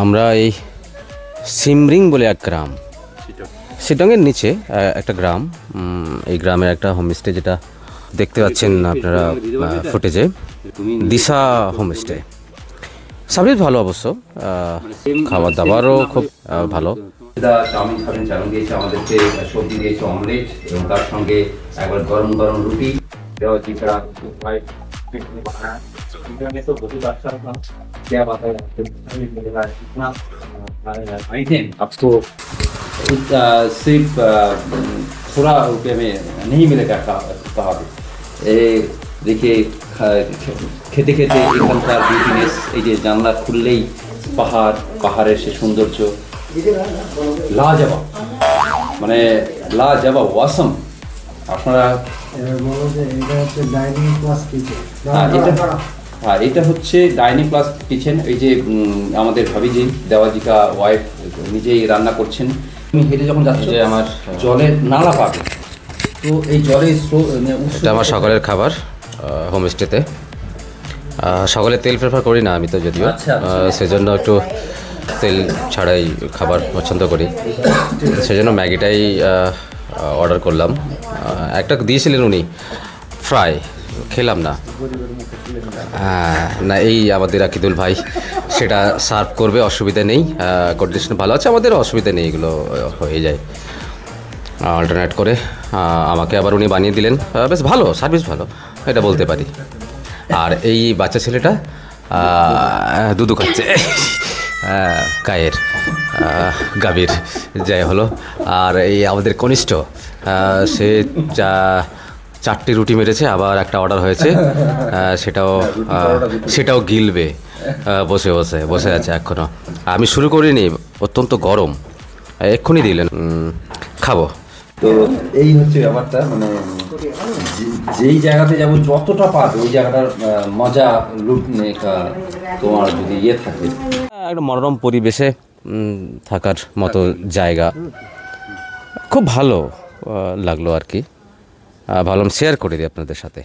আমরা এই সিমরিং বলে এক গ্রাম, শিটংয়ের নিচে একটা গ্রাম, এই গ্রামের একটা হোমস্টে যেটা দেখতে পাচ্ছেন আপনারা ফুটেজে, দিশা হোমস্টে। সার্ভিস ভালো অবশ্য, খাবার দাবারও খুব ভালো। চাউমিন খাবেন, চাউমিন দিয়েছে আমাদেরকে, সবজি দিয়েছে অমলেট, এবং তার সঙ্গে একবার গরম গরম রুটি দেওয়া। চিকা आपको सिर्फ थोड़ा रुपये में नहीं मिलेगा कहा। देखिए খেতে খেতে এখানকার বিউটিনেস, এই যে জানলা খুললেই পাহাড়, পাহাড়ের সে সৌন্দর্য লাজবাব, মানে লাজবাব, ওয়াসম। আপনারা এটা হচ্ছে ডাইনিং প্লাস কিচেন। এই যে আমাদের ভাবিজি দেওয়াজিকা ওয়াইফ নিজেই রান্না করছেন। তুমি হেঁটে যখন যাচ্ছ আমার জলের নালা পাবে, তো এই জলের এটা আমার সকালের খাবার হোমস্টেতে। সকালে তেল প্রেফার করি না আমি তো, যদিও সেজন্য একটু তেল ছাড়াই খাবার পছন্দ করি, সেজন্য ম্যাগিটাই অর্ডার করলাম। একটা দিয়েছিলেন উনি ফ্রাই, খেলাম না। না, এই আমাদের আকিদুল ভাই সেটা সার্ভ করবে, অসুবিধা নেই, কন্ডিশন ভালো আছে, আমাদের অসুবিধা নেই, এগুলো হয়ে যায় অল্টারনেট করে। আমাকে আবার উনি বানিয়ে দিলেন, বেশ ভালো সার্ভিস, ভালো এটা বলতে পারি। আর এই বাচ্চা ছেলেটা দুধু খাচ্ছে, গায়ের গাভীর যাই হলো। আর এই আমাদের কনিষ্ঠ, সে চারটি রুটি মেরেছে, আবার একটা অর্ডার হয়েছে, সেটাও গিলবে বসে আছে এখনও। আমি শুরু করিনি, অত্যন্ত গরম, এক্ষুনি দিলেন, খাবো। তো এই হচ্ছে ব্যাপারটা, মানে যেই জায়গাতে যাবো যতটা পারবে ওই জায়গাটার মজা লুটনে তোমার যদি থাকে। একটা মনোরম পরিবেশে থাকার মতো জায়গা, খুব ভালো লাগলো আর কি। ভাবলাম শেয়ার করে দিই আপনাদের সাথে।